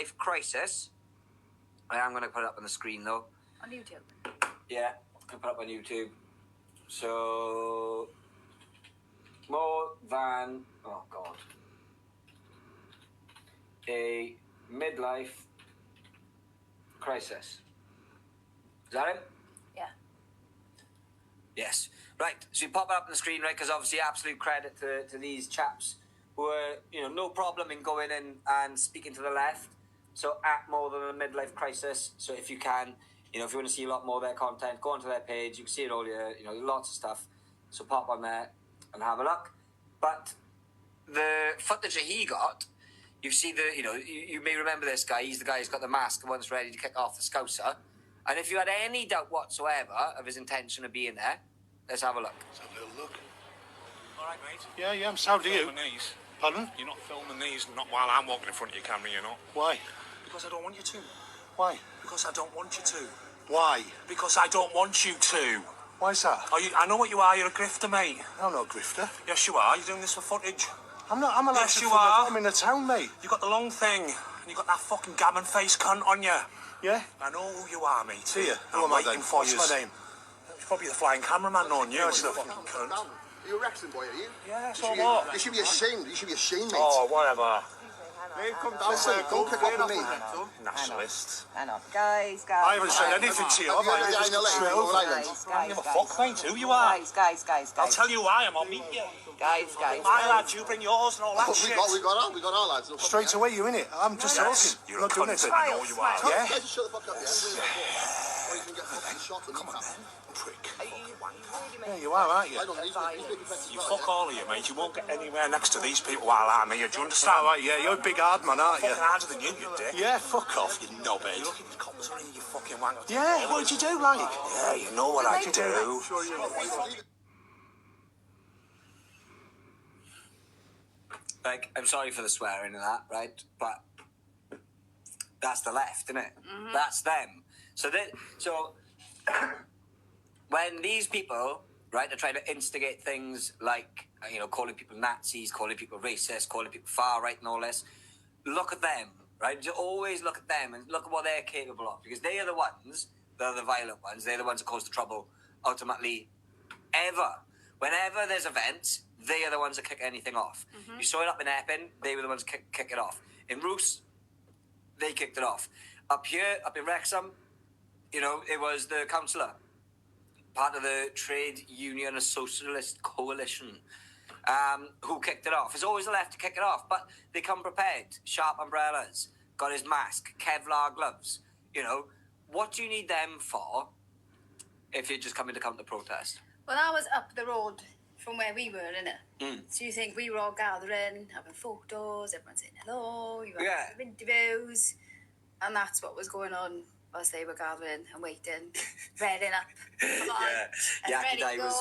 Life crisis. I am going to put it up on the screen though. On YouTube? Yeah, I put it up on YouTube. So, more than, oh God, a midlife crisis. Is that it? Yeah. Yes. Right, so you pop it up on the screen, right, because obviously absolute credit to these chaps who are, no problem in going in and speaking to the left. So at more than a midlife crisis. So if you can, if you want to see a lot more of their content, go onto their page. You can see it all here, lots of stuff. So pop on there and have a look. But the footage that he got, you see you may remember this guy. He's the guy who's got the mask, the one that's ready to kick off the Scouser. And if you had any doubt whatsoever of his intention of being there, let's have a look. Let's have a little look. All right, mate. Yeah, I'm so do you. These. Pardon? You're not filming these, not while I'm walking in front of your camera, you're not. Why? Because I don't want you to. Why? Because I don't want you to. Why? Because I don't want you to. Why's that? I know what you are, you're a grifter, mate. I'm not a grifter. Yes, you are. You're doing this for footage. I'm allowed Yes, to you film are. I'm in the town, mate. You got the long thing, and you got that fucking gammon face cunt on you. Yeah? I know who you are, mate. See ya. I'm Who am I waiting then? for What's you. my name? It's probably the flying cameraman on you. No, it's you not. fucking cunt. Are you a Wrexham boy, are you? Yeah, so what? You should be ashamed. You should be ashamed, mate. Oh, whatever. Come down. Listen, don't kick off with me. Nationalists. I know. Guys. I haven't said anything to you, have I? I know Straight over. I give a fuck, mate, who you are. Guys. I'll tell you who I am, I'll meet you. Guys. My lads, you bring yours and all that We shit. got our lads. Straight away, you innit? I'm just Yes, talking. you're Not a doing cunt, anything. I know you are. Yeah? Guys, just shut the fuck up, yeah? Or you can get fucking shot and Come on, then. Prick. Yeah, you are, aren't you? I don't know. He's making threats. You fuck all of you, mate. You won't get anywhere next to these people while I'm here. Do you understand? All right, yeah, you're a big hard man, aren't you? Fucking harder than you dick. Yeah, fuck off, you knobhead. You look at the coppers on you, you fucking wanker. Yeah, what'd you do, like? Yeah, you know what I do. Like, I'm sorry for the swearing and that, right? But that's the left, isn't it? Mm-hmm. That's them. So when these people, right, are trying to instigate things like, calling people Nazis, calling people racist, calling people far right and all this, look at them, right? Just always look at them and look at what they're capable of, because they are the ones, they're the violent ones, they're the ones that cause the trouble, ultimately, ever. Whenever there's events, they are the ones that kick anything off. Mm-hmm. You saw it up in Epping, they were the ones that kick it off. In Roos, they kicked it off. Up here, up in Wrexham, it was the councillor, part of the Trade Union and Socialist Coalition, who kicked it off. It's always the left to kick it off, but they come prepared. Sharp umbrellas, got his mask, Kevlar gloves. What do you need them for if you're just coming to come to protest? Well, I was up the road from where we were, innit? So you think we were all gathering, having photos, everyone saying hello, you were having interviews, and that's what was going on whilst they were gathering and waiting, readying up. Come on, Yaki Dai was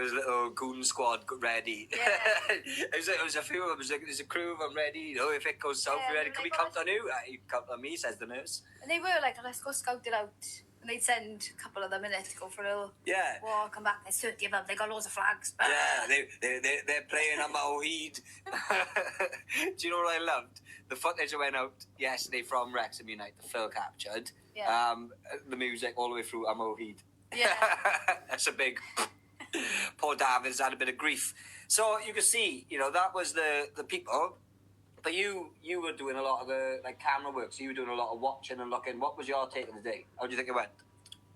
his little goon squad ready. Yeah. it was a few of them. It was like, there's a crew of them ready. If it goes south, we're ready. Can we count on you? You count on me, says the nurse. And they were like, let's go scout it out. And they'd send a couple of them in it to go for a little walk, come back. There's 30 of them. They got loads of flags. Yeah, they're playing a Moheed. Do you know what I loved? The footage that went out yesterday from Wrexham United, the Phil captured. Yeah. The music all the way through a Moheed. Yeah. That's a big... Poor David's had a bit of grief. So you can see, that was the people. But you were doing a lot of the camera work, so you were doing a lot of watching and looking. What was your take of the day? How do you think it went?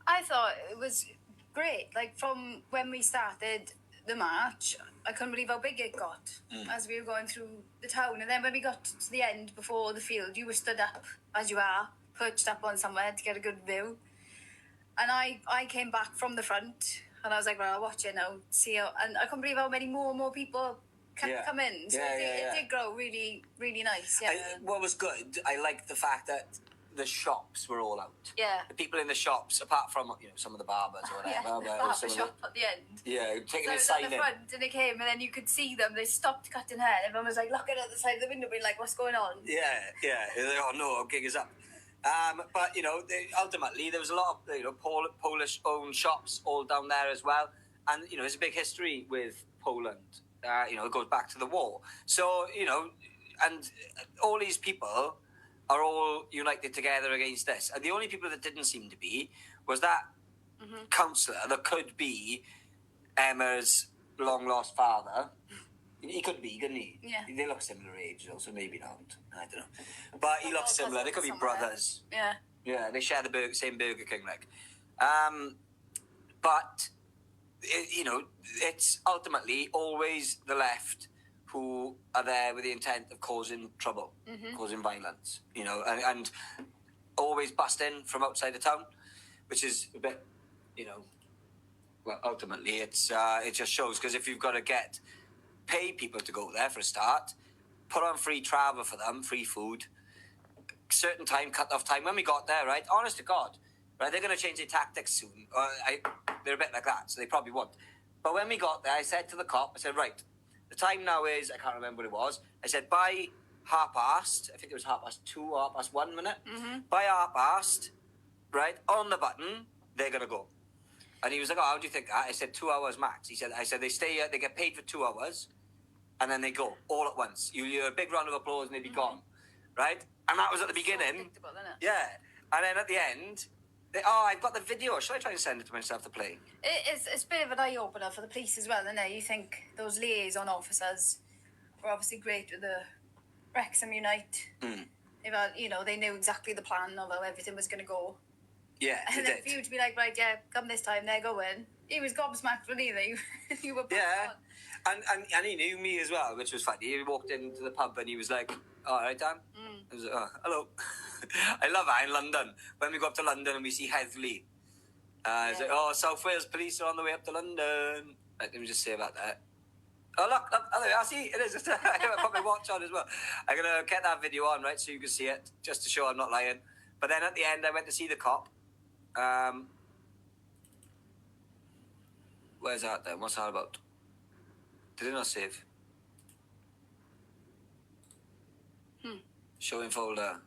I thought it was great. From when we started the march, I couldn't believe how big it got as we were going through the town. And then when we got to the end before the field, you were stood up, as you are, perched up on somewhere to get a good view. And I came back from the front, and I was like, well, I'll watch it now, see how... And I couldn't believe how many more people come in. So it did grow really, really nice. Yeah. What was good, I liked the fact that the shops were all out. Yeah. The people in the shops, apart from some of the barbers or whatever. Yeah, the barber shop at the end. Yeah, taking a So sign at the in. front, and they came, and then you could see them. They stopped cutting hair. Everyone was like looking at the side of the window, being like, "What's going on?" Yeah. They're like, oh no, our gig is up. But ultimately there was a lot of Polish-owned shops all down there as well, and there's a big history with Poland. It goes back to the war. So and all these people are all united together against this. And the only people that didn't seem to be was that councillor that could be Emma's long-lost father. He could be, couldn't he? Yeah. They look similar age, though, so maybe not. I don't know. But he looks All similar. They could be somewhere. brothers. Yeah. Yeah, they share the same Burger King, like. But, it's ultimately always the left who are there with the intent of causing trouble, causing violence, and always busting from outside the town, which is a bit, well, ultimately it just shows, because if you've got to pay people to go there for a start, put on free travel for them, free food, certain time, cut off time. When we got there, right, honest to God, right, they're going to change their tactics soon. They're a bit like that, so they probably won't. But when we got there, I said to the cop, I said, right, the time now is, I can't remember what it was. I said, by 2:30, I think it was 2:30 or 1:30 minute. By 2:30, right, on the button, they're going to go. And he was like, oh, how do you think that? I said, 2 hours max. I said, they stay here, they get paid for 2 hours, and then they go, all at once. You hear a big round of applause and they'd be gone, right? And that was at the beginning. Predictable, isn't it? Yeah. And then at the end, I've got the video. Should I try and send it to myself to play? It's a bit of an eye-opener for the police as well, isn't it? You think those liaison officers were obviously great with the Wrexham Unite. They've had, they knew exactly the plan of how everything was going to go. Yeah, And they then for did. you to be like, right, yeah, come this time, they're going. He was gobsmacked, wasn't he? You were bang Yeah. on. And he knew me as well, which was funny. He walked into the pub and he was like, all right, Dan? I was like, oh, hello. I love that in London. When we go up to London and we see Heathley. It's like, oh, South Wales police are on the way up to London. Let me just say about that. Oh, look, I see, it is. I'm going to put my watch on as well. I'm going to get that video on, right, so you can see it, just to show I'm not lying. But then at the end, I went to see the cop. Where's that then? What's that about? Did it not save? Showing folder.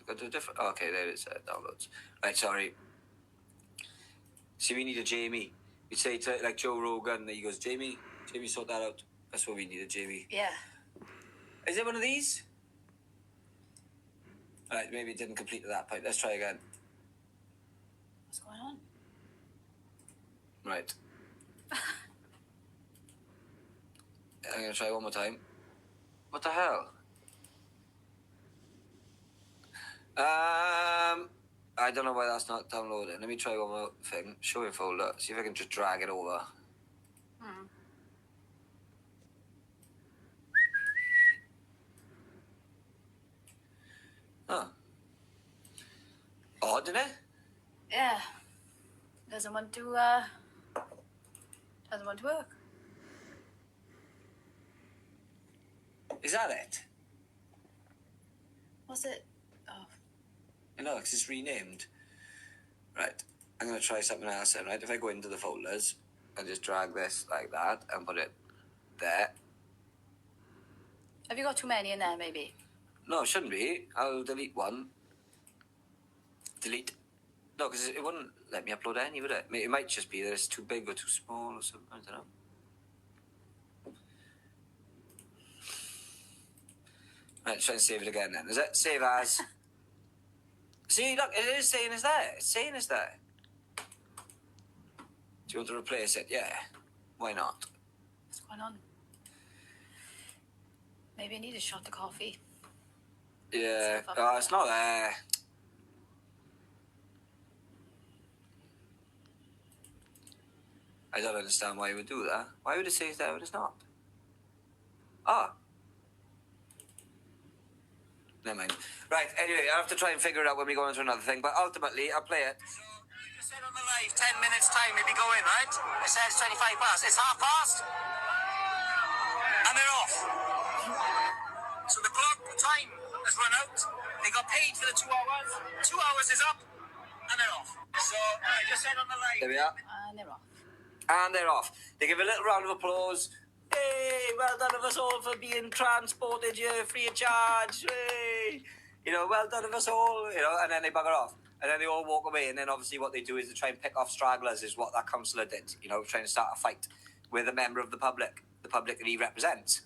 Go to a different. Oh, okay, there it is. Downloads. Right, sorry. See, we need a Jamie. We'd say to like Joe Rogan, he goes, Jamie, sort that out. That's what we need, a Jamie. Yeah. Is it one of these? Right, maybe it didn't complete to that point. Let's try again. What's going on? Right. I'm going to try one more time. What the hell? I don't know why that's not downloading. Let me try one more thing. Show your folder. See if I can just drag it over. Huh. Odd, isn't it? Yeah. Doesn't want to work. Is that it? What's it? Oh. No, because it's renamed. Right. I'm going to try something else then, right? If I go into the folders and just drag this like that and put it there. Have you got too many in there, maybe? No, it shouldn't be. I'll delete one. Delete. No, because it wouldn't let me upload any, would it? It might just be that it's too big or too small or something. I don't know. Right, try and save it again then. Is it? Save as. See, look, it is saying it's there. It's saying it's there. Do you want to replace it? Yeah. Why not? What's going on? Maybe I need a shot of coffee. Yeah. It's not It's not there. I don't understand why you would do that. Why would it say it's there when it's not? Ah. Never mind. Right, anyway, I have to try and figure it out when we go into another thing, but ultimately, I'll play it. So, you just said on the live, 10 minutes time, we'll be going, right? It says 25 past. It's 30:30. And they're off. So the clock, the time has run out. They got paid for the 2 hours. 2 hours is up, and they're off. So, I just said on the live. There we are. And they're off. And they're off. They give a little round of applause. Hey, well done of us all for being transported here free of charge. Hey, well done of us all. And then they bugger off. And then they all walk away. And then obviously what they do is they try and pick off stragglers, is what that councillor did. Trying to start a fight with a member of the public that he represents.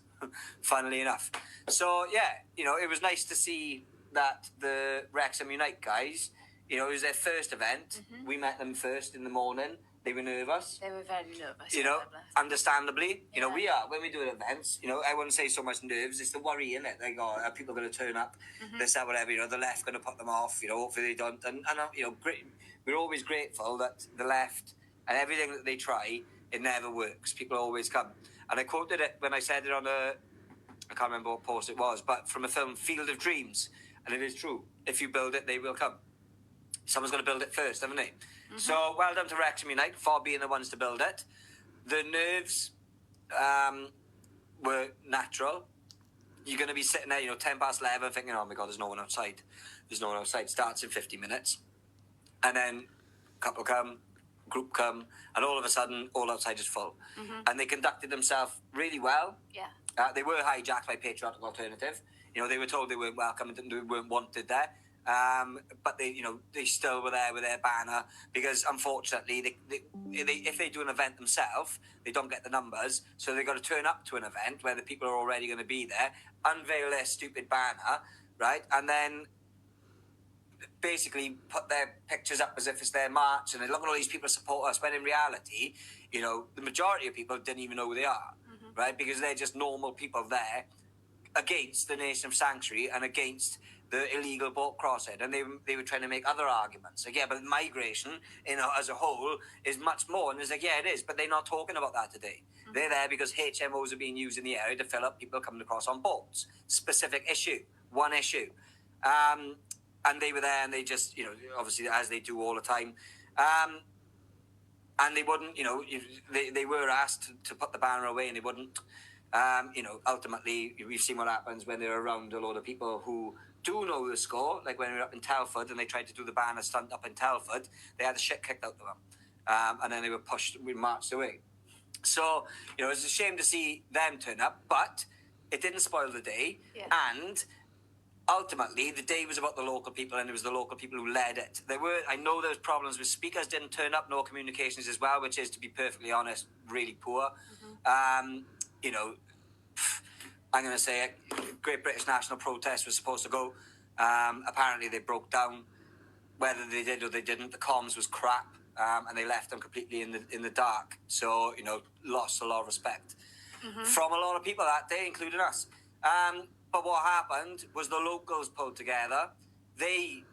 Funnily enough. So, yeah, it was nice to see that the Wrexham Unite guys, you know, it was their first event. We met them first in the morning. They were nervous. They were very nervous. You know, understandably. You know, Yeah. we are when we do events. You know, I wouldn't say so much nerves. It's the worry in it. Like, oh, are people going to turn up? This, that, whatever. You know, the left going to put them off. You know, hopefully they don't. And you know, great. We're always grateful that the left and everything that they try, it never works. People always come. And I quoted it when I said it on I can't remember what post it was, but from a film, Field of Dreams, and it is true. If you build it, they will come. Someone's got to build it first, haven't they? So well done to Wrexham Unite for being the ones to build it. The nerves were natural. You're going to be sitting there, you know, 11:10, thinking, oh my God, there's no one outside. There's no one outside. Starts in 50 minutes. And then a couple come, group come, and all of a sudden, all outside is full. And they conducted themselves really well. Yeah. They were hijacked by Patriotic Alternative. You know, they were told they weren't welcome and they weren't wanted there. But they, you know, they still were there with their banner because, unfortunately, if they do an event themselves, they don't get the numbers. So they've got to turn up to an event where the people are already going to be there, unveil their stupid banner, right, and then basically put their pictures up as if it's their march and look at all these people support us. When in reality, you know, the majority of people didn't even know who they are, right, because they're just normal people there against the Nation of Sanctuary and against the illegal boat crossing, and they were trying to make other arguments. Like, yeah, but migration, you know, as a whole, is much more. And it's like, yeah, it is, but they're not talking about that today. They're there because HMOs are being used in the area to fill up people coming across on boats. Specific issue, one issue. And they were there, and they just, you know, obviously as they do all the time. And they wouldn't, you know, they were asked to put the banner away, and they wouldn't. You know, ultimately, we've seen what happens when they're around a lot of people who do know the score. Like when we were up in Telford and they tried to do the banner stunt up in Telford, they had the shit kicked out of them. And then they were pushed, we marched away. So, you know, it's a shame to see them turn up, but it didn't spoil the day. Yeah. And ultimately, the day was about the local people, and it was the local people who led it. I know there was problems with speakers didn't turn up, no communications as well, which is, to be perfectly honest, really poor. You know, I'm going to say it, Great British National Protest was supposed to go. Apparently they broke down. Whether they did or they didn't, the comms was crap, and they left them completely in the dark. So, you know, lost a lot of respect from a lot of people that day, including us. But what happened was the locals pulled together. They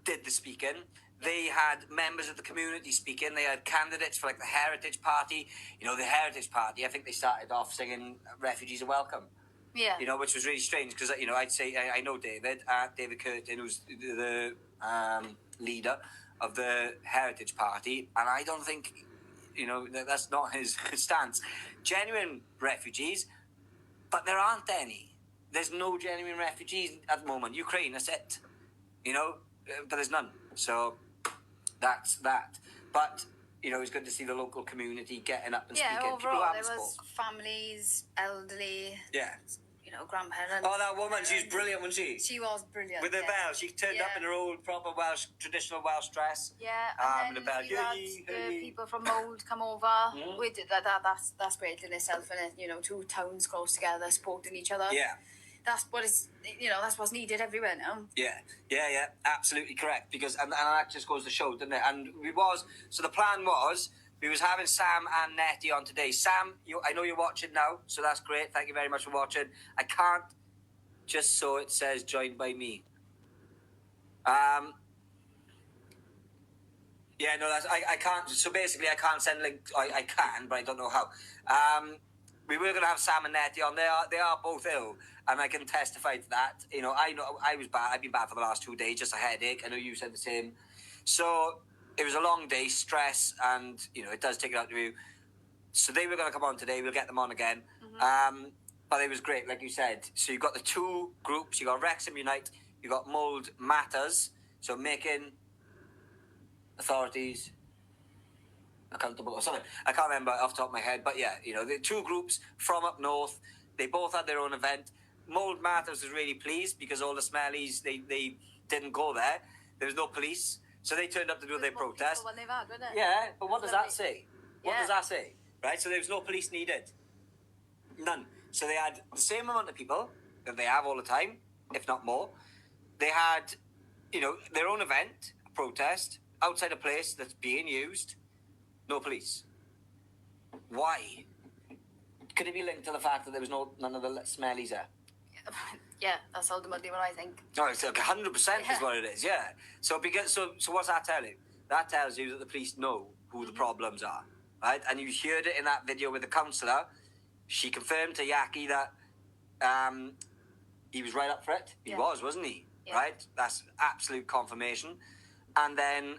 did the speaking. They had members of the community speaking. They had candidates for, like, the Heritage Party. You know, the Heritage Party, I think they started off singing Refugees Are Welcome. Yeah. You know, which was really strange because, you know, I'd say, I know David Curtin, who's the leader of the Heritage Party, and I don't think, you know, that's not his stance. Genuine refugees, but there aren't any. There's no genuine refugees at the moment. Ukraine, that's it. You know, but there's none. So that's that. But, you know, it's good to see the local community getting up and Yeah, speaking. overall, there was families, elderly, Yeah. you know, grandparents. Oh, that woman, she was brilliant, wasn't she? She was brilliant. With her yeah. bell, she turned up Yeah. in her old proper Welsh, traditional Welsh dress. Yeah, and with then a bell. we had the people from Mould come over. We did that's great in itself, and you know, two towns close together, supporting each other. Yeah. That's what is, you know, that's what's needed everywhere now. Yeah, absolutely correct. Because and that just goes to show, doesn't it? And so the plan was we was having Sam and Nettie on today. Sam, I know you're watching now, so that's great. Thank you very much for watching. I can't, just so it says joined by me. Yeah, no, I can't. So basically, I can't send links. I can, but I don't know how. We were going to have Sam and Nettie on. They are both ill, and I can testify to that. You know I was bad. I've been bad for the last 2 days, just a headache. I know you said the same. So it was a long day, stress, and you know it does take it out of you. So they were going to come on today. We'll get them on again. But it was great, like you said. So you've got the two groups. You got Wrexham Unite. You got Mould Matters. So making authorities accountable or something. I can't remember off the top of my head, but yeah, you know, the two groups from up north, they both had their own event. Mould Matters was really pleased because all the smellies, they didn't go there. There was no police, so they turned up to do their protest. When they've had, wasn't it? Yeah, but what does that say? What Yeah. does that say? Right, so there was no police needed. None. So they had the same amount of people that they have all the time, if not more. they had, their own event, a protest, outside a place that's being used, no police. Why? Could it be linked to the fact that there was none of the smellies there? Yeah, that's ultimately what I think. No, it's like 100% is what it is, yeah. So what's that telling you? That tells you that the police know who the problems are, right? And you heard it in that video with the counsellor. She confirmed to Yaki that he was right up for it. He was, wasn't he? Yeah. Right? That's absolute confirmation. And then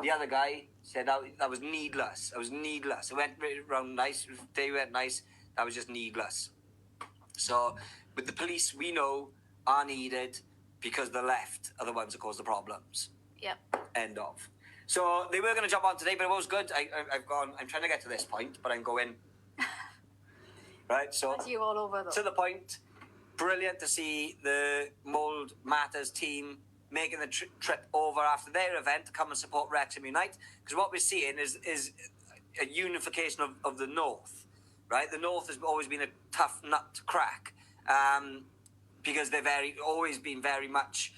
the other guy said that was needless. It was needless. It went round nice. They went nice. That was just needless. So with the police, we know are needed because the left are the ones that cause the problems. Yep. End of. So they were going to jump on today, but it was good. I'm trying to get to this point, but I'm going. Right, so That's you all over, though. to the point. Brilliant to see the Mould Matters team making the trip over after their event to come and support Wrexham Unite. Because what we're seeing is a unification of the North, right? The North has always been a tough nut to crack because they've always been very much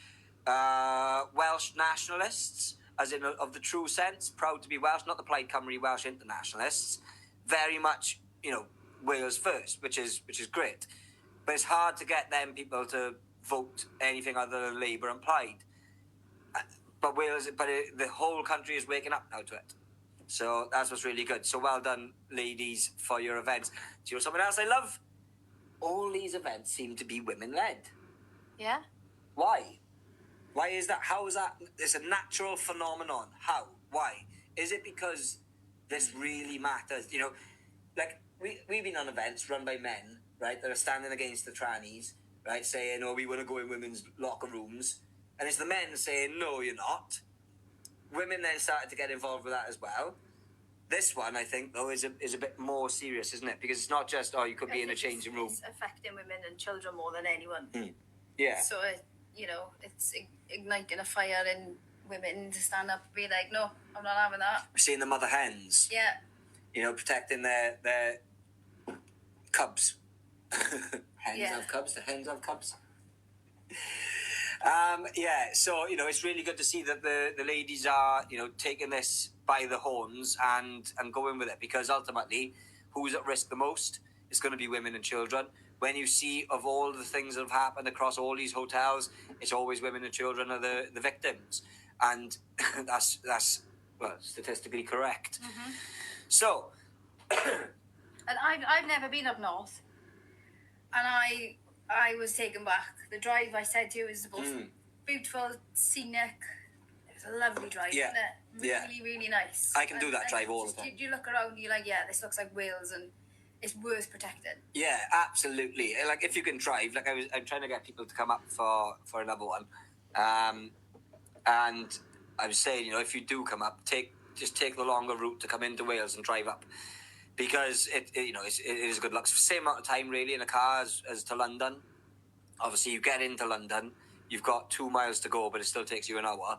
Welsh nationalists, as in of the true sense, proud to be Welsh, not the Plaid Cymru Welsh internationalists. Very much, Wales first, which is great. But it's hard to get them people to vote anything other than Labour and Plaid. But the whole country is waking up now to it. So that's what's really good. So well done, ladies, for your events. Do you know something else I love? All these events seem to be women-led. Yeah? Why? Why is that? How is that? It's a natural phenomenon. How? Why? Is it because this really matters? Like, we've been on events run by men, right, that are standing against the trannies, right, saying, we want to go in women's locker rooms. And it's the men saying, no, you're not. Women then started to get involved with that as well. This one, I think, though, is a bit more serious, isn't it? Because it's not just, you could be in a changing room. It's affecting women and children more than anyone. Yeah. So, it's igniting a fire in women to stand up and be like, no, I'm not having that. We're seeing the mother hens. Yeah. Protecting their cubs. Hens Yeah. have cubs. The hens have cubs. So, it's really good to see that the ladies are, taking this by the horns and going with it, because ultimately, who's at risk the most? It's going to be women and children. When you see of all the things that have happened across all these hotels, it's always women and children are the victims. And that's statistically correct. Mm-hmm. So... And I've never been up north. And I was taken back. The drive, I said to you, is the most beautiful, scenic. It was a lovely drive, Yeah. wasn't it? Really, really nice. I can do that drive all the time. You look around, you're like, yeah, this looks like Wales, and it's worth protecting. Yeah, absolutely. Like, if you can drive, like I'm trying to get people to come up for another one, and I was saying, if you do come up, just take the longer route to come into Wales and drive up, because it is good luck. Same amount of time really in a car as to London. Obviously, you get into London, you've got 2 miles to go, but it still takes you an hour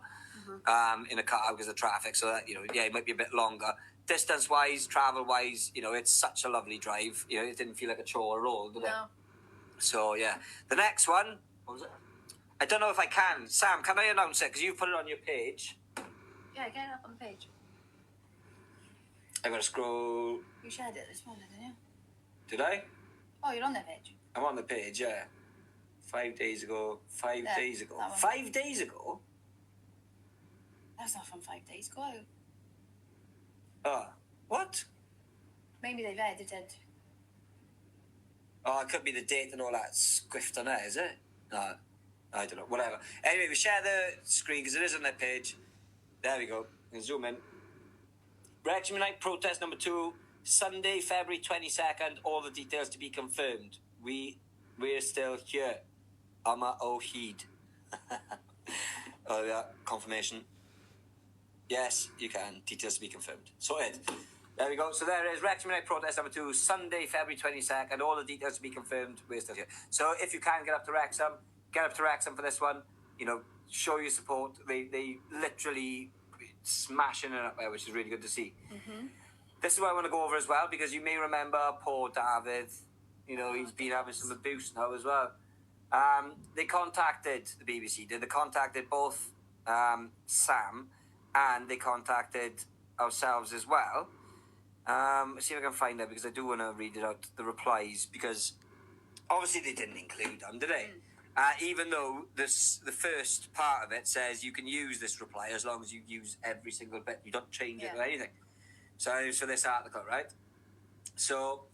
in a car because of traffic. So that it might be a bit longer. Distance-wise, travel-wise, it's such a lovely drive. It didn't feel like a chore at all, did it? No. So, yeah. The next one, what was it? I don't know if I can. Sam, can I announce it? Because you've put it on your page. Yeah, get it up on the page. I've got to scroll. You shared it this morning, didn't you? Did I? Oh, you're on the page. I'm on the page, yeah. 5 days ago. 5 Yeah, days ago. that one. 5 days ago? That's not from 5 days ago. What? Maybe they've edited. Oh, it could be the date and all that squiffed on it, is it? No, I don't know. Whatever. Anyway, we share the screen because it is on their page. There we go. You can zoom in. Wrexham Unite protest number 2, Sunday, February 22nd. All the details to be confirmed. We're still here. Ama Ohid. Oh, yeah. Confirmation. Yes, you can. Details to be confirmed. Sorted. There we go. So there is Wrexham Unite protest number 2, Sunday, February 22nd. All the details to be confirmed. We're still here. So if you can get up to Wrexham for this one. Show your support. They literally smashing it up there, which is really good to see. Mm-hmm. This is what I want to go over as well, because you may remember poor David. He's been having some abuse now as well. They contacted the BBC. They contacted both Sam and they contacted ourselves as well. See if I can find it because I do want to read it out, the replies, because obviously they didn't include them, did they? Even though the first part of it says you can use this reply as long as you use every single bit. You don't change it or anything. So for this article, right? So,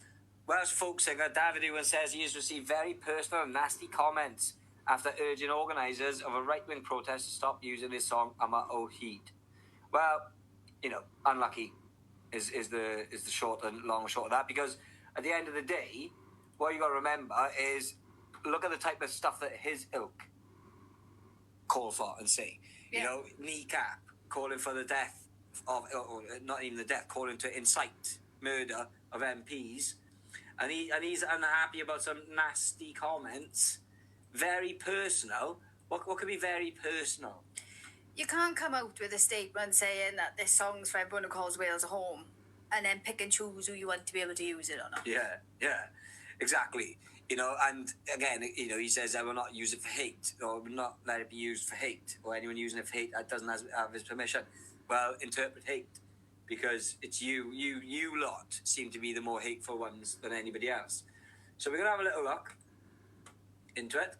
Welsh folk singer David Ewan says he has received very personal and nasty comments after urging organisers of a right-wing protest to stop using his song Yma o Hyd. Well, unlucky is the short and long and short of that, because at the end of the day, what you got to remember is look at the type of stuff that his ilk call for and say. Kneecap, calling for the death of, or not even the death, calling to incite murder of MPs, and he's unhappy about some nasty comments, very personal. What could be very personal? You can't come out with a statement saying that this song's for everyone who calls Wales a home, and then pick and choose who you want to be able to use it or not. Yeah, exactly. And again, he says I will not use it for hate, or will not let it be used for hate, or anyone using it for hate that doesn't have his permission. Well, interpret hate, because it's you lot seem to be the more hateful ones than anybody else. So we're gonna have a little look into it.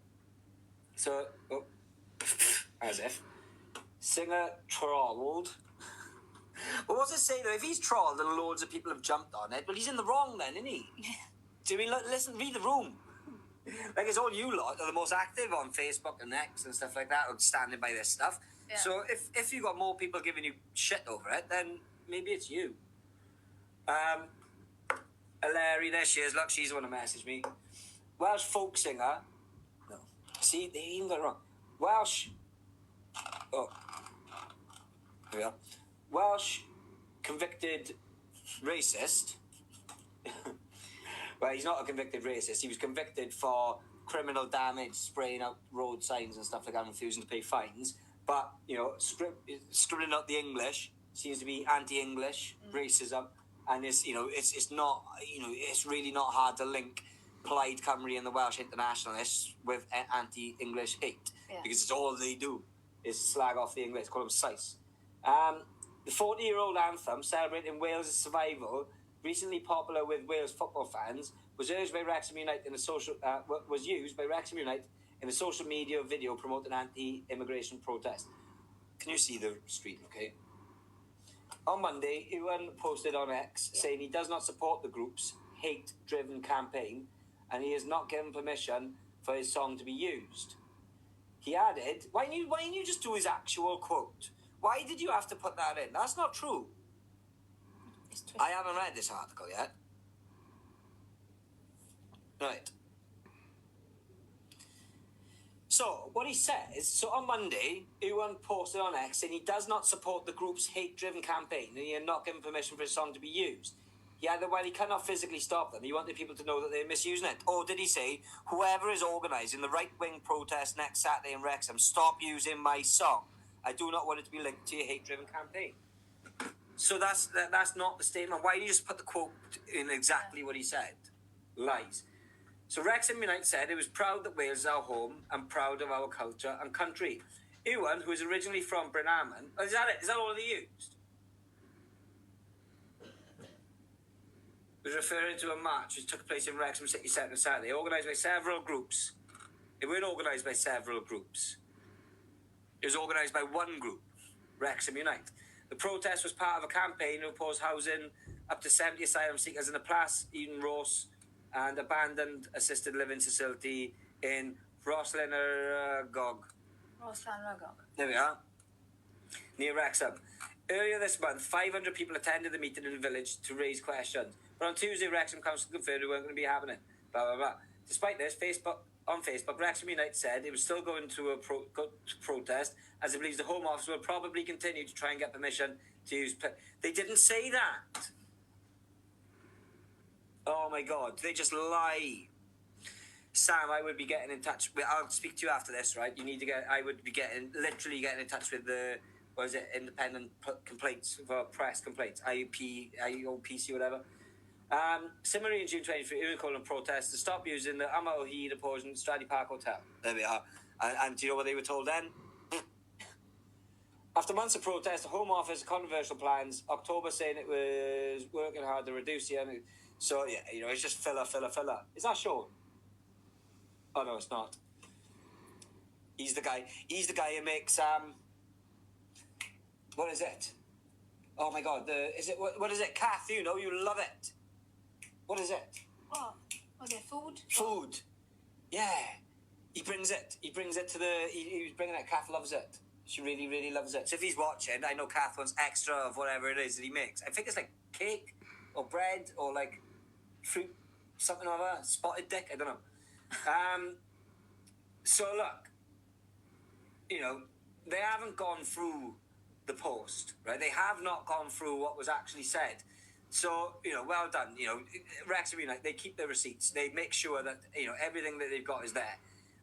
So, as if singer trolled. Well, what's it say though? If he's trolled and loads of people have jumped on it, well, he's in the wrong then, isn't he? Do you mean, listen, read the room? Like, it's all you lot are the most active on Facebook and X and stuff like that, or standing by this stuff. Yeah. So if you got more people giving you shit over it, then maybe it's you. Hilary, there she is. Look, she's the one to message me. Welsh folk singer. No. See, they even got it wrong. Welsh. Oh. Here we are. Welsh convicted racist. Well, he's not a convicted racist. He was convicted for criminal damage, spraying out road signs and stuff like that, and refusing to pay fines. But, scribbling out the English seems to be anti-English racism. And it's not, it's really not hard to link Plaid Cymru and the Welsh internationalists with anti-English hate. Yeah. Because it's all they do is slag off the English, call them sice. The 40-year-old anthem celebrating Wales' survival, recently popular with Wales football fans, was used by Wrexham United in a social media video promoting anti-immigration protest. Can you see the screen? Okay. On Monday, Ewan posted on X saying he does not support the group's hate-driven campaign, and he has not given permission for his song to be used. He added, "Why didn't you just do his actual quote? Why did you have to put that in? That's not true." I haven't read this article yet. Right. So, what he says, on Monday, Ewan posted on X saying he does not support the group's hate-driven campaign and he had not given permission for his song to be used. He added, while he cannot physically stop them, he wanted people to know that they're misusing it. Or did he say, whoever is organising the right-wing protest next Saturday in Wrexham, stop using my song. I do not want it to be linked to your hate-driven campaign. So that's not the statement. Why did you just put the quote in exactly what he said? Lies. So Wrexham United said it was proud that Wales is our home and proud of our culture and country. Ewan, who is originally from Brynaman, is that it? Is that all they used? Was referring to a march which took place in Wrexham City Centre on Saturday, organised by several groups. It weren't organised by several groups. It was organised by one group, Wrexham United. The protest was part of a campaign to oppose housing up to 70 asylum seekers in the Plas, Eden Ross, and abandoned assisted living facility in Roslanragog. There we are. Near Wrexham. Earlier this month, 500 people attended the meeting in the village to raise questions. But on Tuesday, Wrexham Council confirmed it weren't going to be happening. Blah, blah, blah. Despite this, on Facebook, Wrexham United said it was still going to protest, as it believes the Home Office will probably continue to try and get permission to use... They didn't say that. Oh my God, they just lie. Sam, I would be getting in touch with... I'll speak to you after this, right? I would be literally getting in touch with the... What is it? Independent complaints for press complaints. IOPC, whatever. Similarly, in June 23, Iran called on protests to stop using the Amau Heed opposing Stradley Park Hotel. There we are. And do you know what they were told then? After months of protest, the Home Office controversial plans, October saying it was working hard to reduce the energy. So, yeah, you know, it's just filler. Is that Sean? Oh, no, it's not. He's the guy who makes, what is it? Oh, my God, what is it? Kath, you know, you love it. What is it? What? Was it food? Food. Yeah. He brings it to he was bringing it. Kath loves it. She really, really loves it. So if he's watching, I know Kath wants extra of whatever it is that he makes. I think it's like cake or bread or like fruit, something or other. Spotted dick, I don't know. So look, you know, they haven't gone through the post, right? They have not gone through what was actually said. So, you know, well done. You know, Wrexham United, they keep their receipts. They make sure that, you know, everything that they've got is there.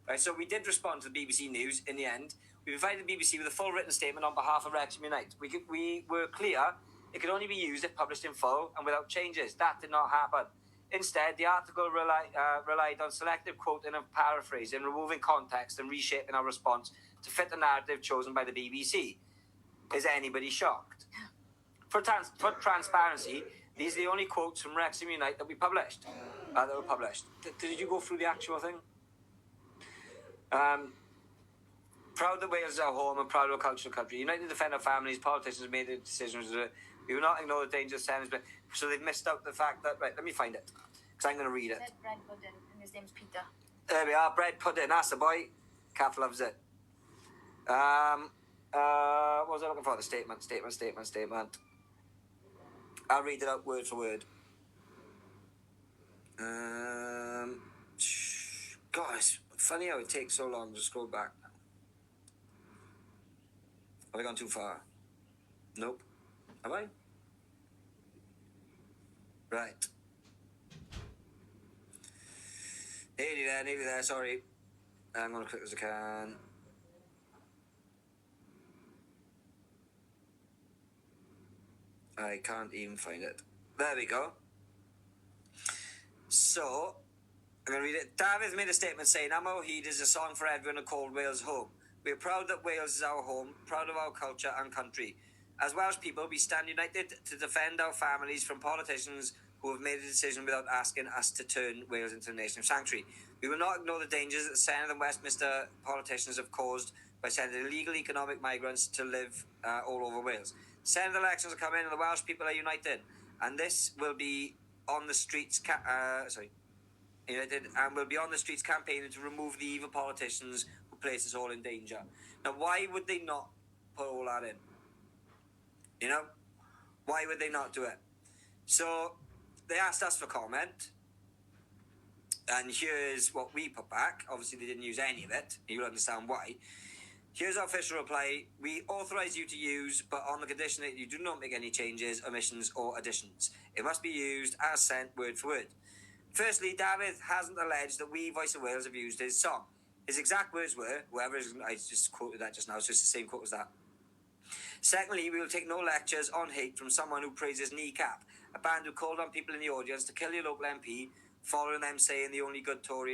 Right, so we did respond to the BBC News in the end. We provided the BBC with a full written statement on behalf of Wrexham United. We were clear it could only be used if published in full and without changes. That did not happen. Instead, the article relied on selective quoting and paraphrasing, removing context and reshaping our response to fit the narrative chosen by the BBC. Is anybody shocked? For transparency, these are the only quotes from Wrexham United that we published. That were published. Did you go through the actual thing? Proud that Wales is our home and proud of our cultural country. United to defend our families, politicians have made the decisions. We will not ignore the danger of sentence. So they've missed out the fact that, right, let me find it. Because I'm going to read it. Bread pudding, and his name's Peter. There we are, bread pudding. That's the boy. Kath loves it. What was I looking for? The statement. I'll read it out word for word. God, it's funny how it takes so long to scroll back. Have I gone too far? Nope. Have I? Right. Nearly there, sorry. I'm going to click as I can. I can't even find it. There we go. So, I'm going to read it. David made a statement saying, Amau Heed is a song for everyone who called Wales home. We are proud that Wales is our home, proud of our culture and country. As Welsh people, we stand united to defend our families from politicians who have made a decision without asking us to turn Wales into a nation of sanctuary. We will not ignore the dangers that Senedd and Westminster politicians have caused by sending illegal economic migrants to live all over Wales. Senedd elections are coming and the Welsh people are united. And this will be on the streets... United, and will be on the streets campaigning to remove the evil politicians who place us all in danger. Now, why would they not put all that in? You know? Why would they not do it? So, they asked us for comment, and here's what we put back. Obviously, they didn't use any of it. You'll understand why. Here's our official reply. We authorise you to use, but on the condition that you do not make any changes, omissions, or additions. It must be used as sent word for word. Firstly, David hasn't alleged that we, Voice of Wales, have used his song. His exact words were, I just quoted that just now, so it's the same quote as that. Secondly, we will take no lectures on hate from someone who praises Kneecap, a band who called on people in the audience to kill your local MP, following them saying the only good Tory